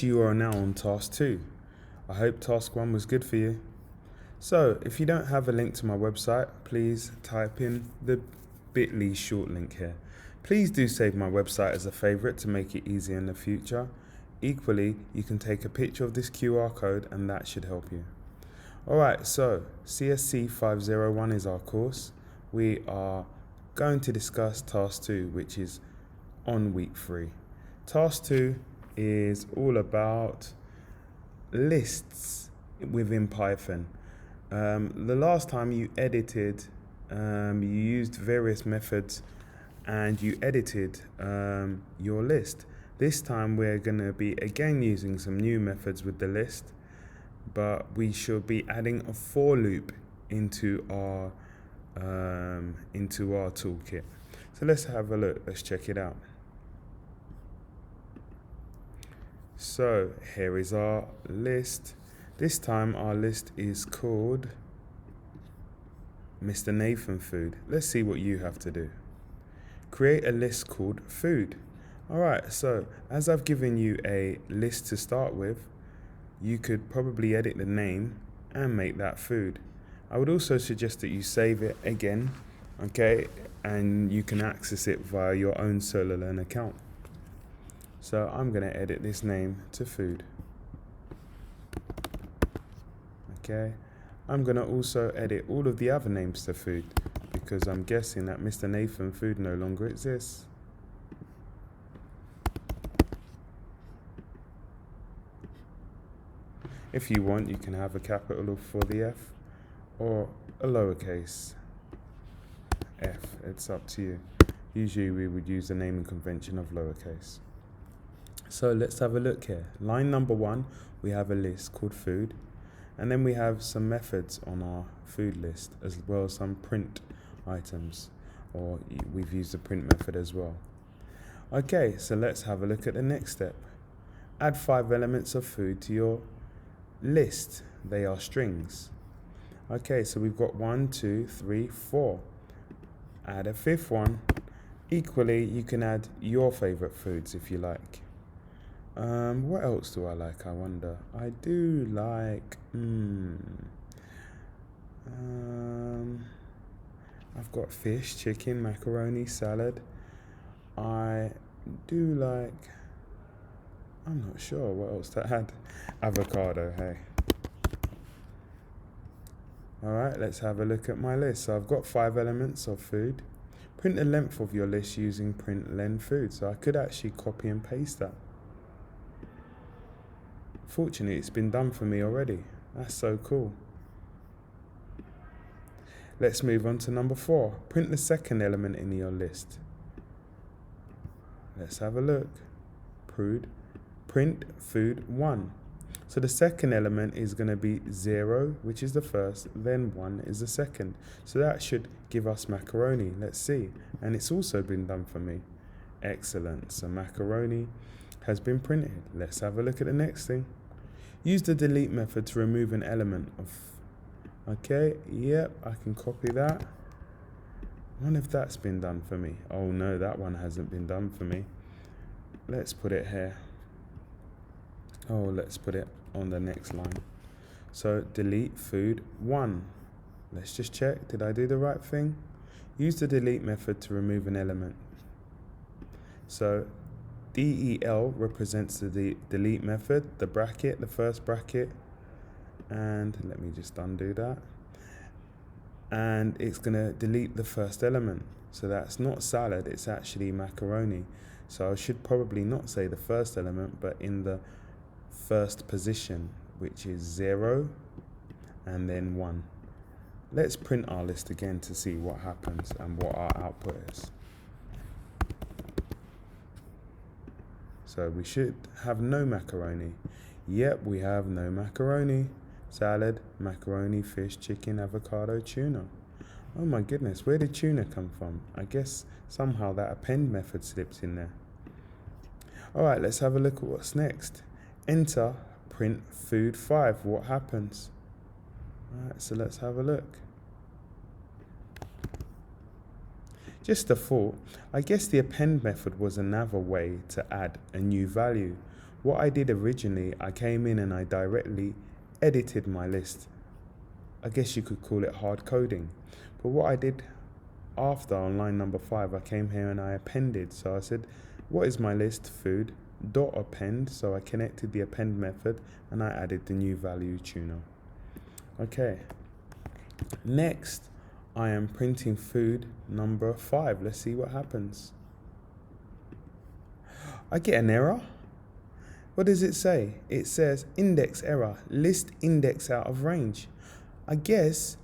You are now on task 2. I hope task 1 was good for you. So, if you don't have a link to my website, please type in the bit.ly short link here. Please do save my website as a favorite to make it easier in the future. Equally, you can take a picture of this QR code and that should help you. Alright, so CSC 501 is our course. We are going to discuss task 2, which is on week 3. Task 2 is all about lists within Python. The last time you edited, you used various methods and you edited your list. This time we're going to be again using some new methods with the list, but we should be adding a for loop into our toolkit. So let's have a look. Let's check it out. So here is our list. This time our list is called Mr. Nathan Food. Let's see what you have to do. Create a list called food. Alright, so as I've given you a list to start with, you could probably edit the name and make that food. I would also suggest that you save it again, okay, and you can access it via your own SolarLearn account. So I'm going to edit this name to food. Okay, I'm going to also edit all of the other names to food because I'm guessing that Mr. Nathan Food no longer exists. If you want, you can have a capital for the F or a lowercase f. It's up to you. Usually we would use the naming convention of lowercase. So let's have a look here. Line number 1, we have a list called food, and then we have some methods on our food list as well as some print items, or we've used the print method as well. Okay, so let's have a look at the next step. Add 5 elements of food to your list. They are strings. Okay, so we've got 1, 2, 3, 4. Add a 5th one. Equally, you can add your favorite foods if you like. What else do I like, I wonder? I do like, I've got fish, chicken, macaroni, salad. I do like, I'm not sure what else to add. Avocado, hey. Alright, let's have a look at my list. So I've got 5 elements of food. Print the length of your list using print len food. So I could actually copy and paste that. Fortunately, it's been done for me already. That's so cool. Let's move on to number 4. Print the second element in your list. Let's have a look. Print food 1. So the second element is going to be 0, which is the first, then 1 is the second. So that should give us macaroni. Let's see. And it's also been done for me. Excellent. So macaroni has been printed. Let's have a look at the next thing. Use the delete method to remove an element of. Okay, yep, I can copy that. I wonder if that's been done for me. Oh no, that one hasn't been done for me. Let's put it here. Oh, let's put it on the next line. So delete food 1. Let's just check. Did I do the right thing? Use the delete method to remove an element. So del represents the delete method, the bracket, the first bracket. And let me just undo that. And it's going to delete the first element. So that's not salad, it's actually macaroni. So I should probably not say the first element, but in the first position, which is 0 and then 1. Let's print our list again to see what happens and what our output is. So we should have no macaroni. Yep, we have no macaroni. Salad, macaroni, fish, chicken, avocado, tuna. Oh my goodness, where did tuna come from? I guess somehow that append method slips in there. Alright, let's have a look at what's next. Enter print food 5. What happens? Alright, so let's have a look. Just a thought, I guess the append method was another way to add a new value. What I did originally, I came in and I directly edited my list. I guess you could call it hard coding. But what I did after on line number 5, I came here and I appended. So I said, what is my list? Food dot append. So I connected the append method and I added the new value tuner. Okay. Next, I am printing food number 5. Let's see what happens. I get an error. What does it say? It says index error, list index out of range. I guess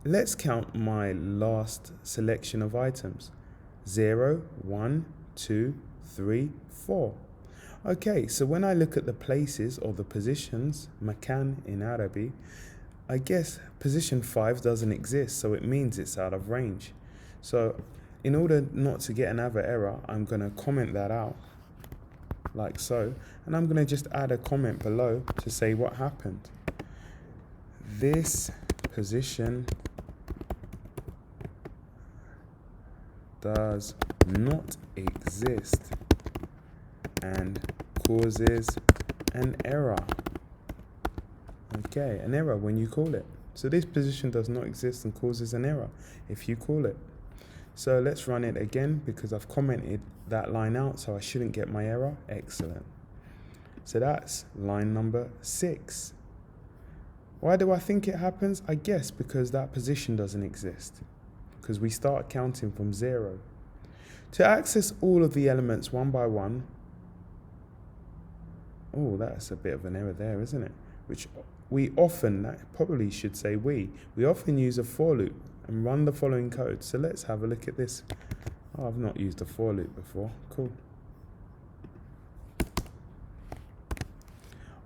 let's count my last selection of items. 0, 1, 2, 3, 4. Okay, so when I look at the places or the positions, makan in Arabic, I guess position 5 doesn't exist, so it means it's out of range. So in order not to get another error, I'm going to comment that out like so, and I'm going to just add a comment below to say what happened. This position does not exist and causes an error. Okay, an error when you call it. So this position does not exist and causes an error if you call it. So let's run it again because I've commented that line out, so I shouldn't get my error. Excellent. So that's line number 6. Why do I think it happens? I guess because that position doesn't exist, because we start counting from 0. To access all of the elements one by one, oh, that's a bit of an error there, isn't it? Which we often, that probably should say we often use a for loop and run the following code. So let's have a look at this. Oh, I've not used a for loop before. Cool.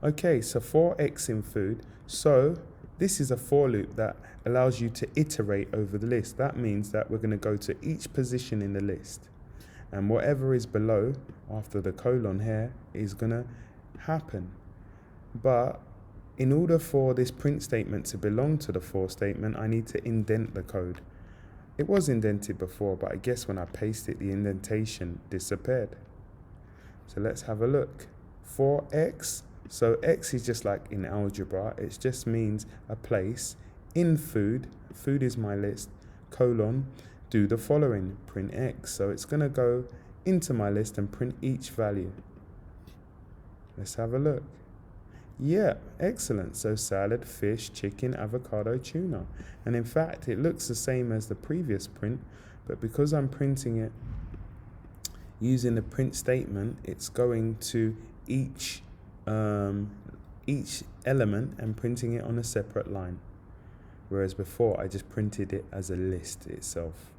Okay, so for x in food. So this is a for loop that allows you to iterate over the list. That means that we're going to go to each position in the list, and whatever is below after the colon here is going to happen. But in order for this print statement to belong to the for statement, I need to indent the code. It was indented before, but I guess when I paste it, the indentation disappeared. So let's have a look. For x, so x is just like in algebra, it just means a place in food. Food is my list, colon, do the following, print x. So it's going to go into my list and print each value. Let's have a look. Yeah, excellent. So salad, fish, chicken, avocado, tuna. And in fact, it looks the same as the previous print, but because I'm printing it using the print statement, it's going to each element and printing it on a separate line. Whereas before, I just printed it as a list itself.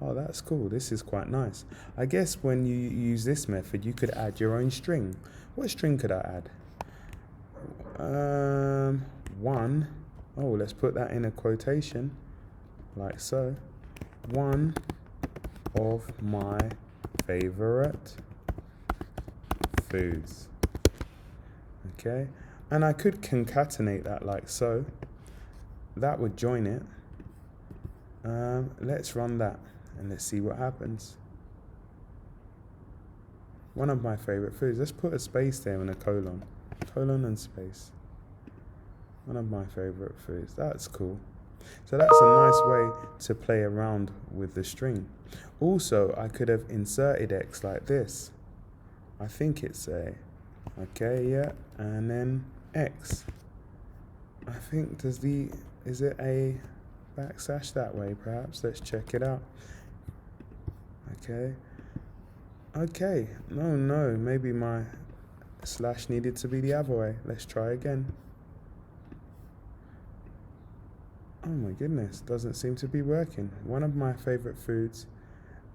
Oh, that's cool. This is quite nice. I guess when you use this method, you could add your own string. What string could I add? 1. Oh, let's put that in a quotation, like so. 1 of my favorite foods. Okay, and I could concatenate that like so. That would join it. Let's run that and let's see what happens. One of my favorite foods. Let's put a space there and a colon. Colon and space. One of my favorite foods. That's cool. So that's a nice way to play around with the string. Also, I could have inserted x like this. I think it's a, okay, yeah, and then x. I think is it a backslash that way perhaps? Let's check it out. Okay, no, maybe my slash needed to be the other way. Let's try again. Oh my goodness, doesn't seem to be working. One of my favorite foods,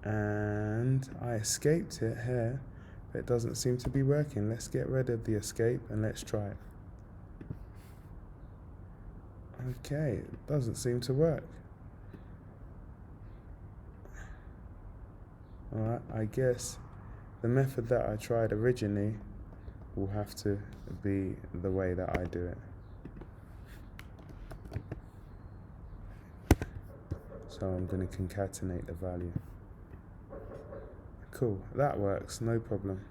and I escaped it here, but it doesn't seem to be working. Let's get rid of the escape and let's try it. Okay, it doesn't seem to work. Alright, I guess the method that I tried originally will have to be the way that I do it. So I'm going to concatenate the value. Cool, that works, no problem.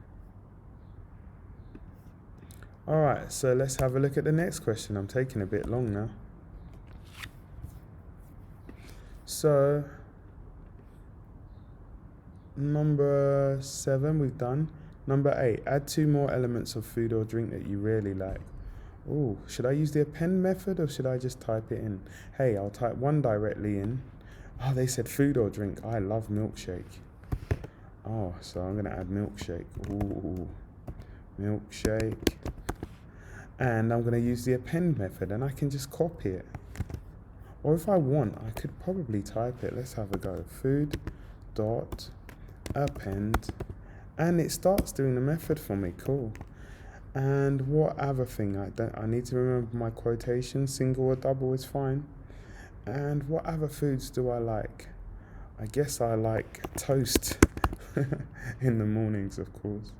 All right, so let's have a look at the next question. I'm taking a bit long now. So, number 7 we've done. Number 8, add 2 more elements of food or drink that you really like. Oh, should I use the append method or should I just type it in? Hey, I'll type 1 directly in. Oh, they said food or drink. I love milkshake. Oh, so I'm going to add milkshake. Ooh, milkshake. And I'm going to use the append method and I can just copy it. Or if I want, I could probably type it. Let's have a go. Food dot append. And it starts doing the method for me. Cool. And what other thing? I need to remember my quotation. Single or double is fine. And what other foods do I like? I guess I like toast in the mornings, of course.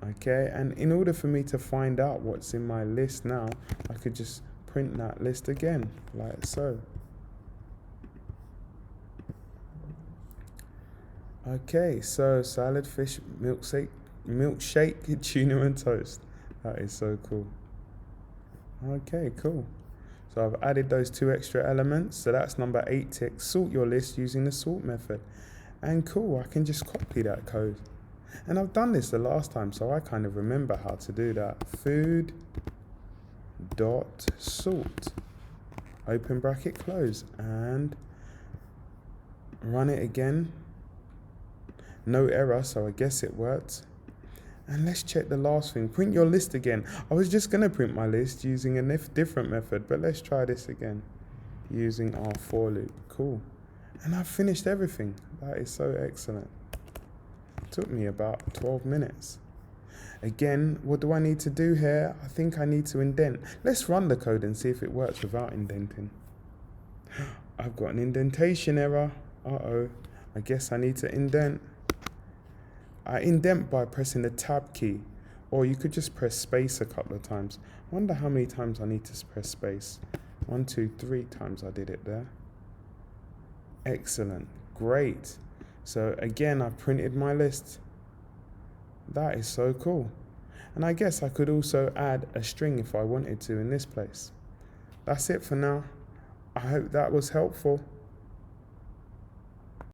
Okay, and in order for me to find out what's in my list now, I could just print that list again, like so. Okay, so salad, fish, milkshake, tuna and toast. That is so cool. Okay, cool. So I've added those 2 extra elements. So that's number 8 tick. Sort your list using the sort method. And cool, I can just copy that code. And I've done this the last time, so I kind of remember how to do that. Food dot sort. Open bracket, close. And run it again. No error, so I guess it worked. And let's check the last thing. Print your list again. I was just going to print my list using a different method, but let's try this again. Using our for loop. Cool. And I've finished everything. That is so excellent. It took me about 12 minutes. Again, what do I need to do here? I think I need to indent. Let's run the code and see if it works without indenting. I've got an indentation error. Uh-oh. I guess I need to indent. I indent by pressing the tab key, or you could just press space a couple of times. I wonder how many times I need to press space. 1, 2, 3 times I did it there. Excellent, great. So again, I've printed my list. That is so cool. And I guess I could also add a string if I wanted to in this place. That's it for now. I hope that was helpful.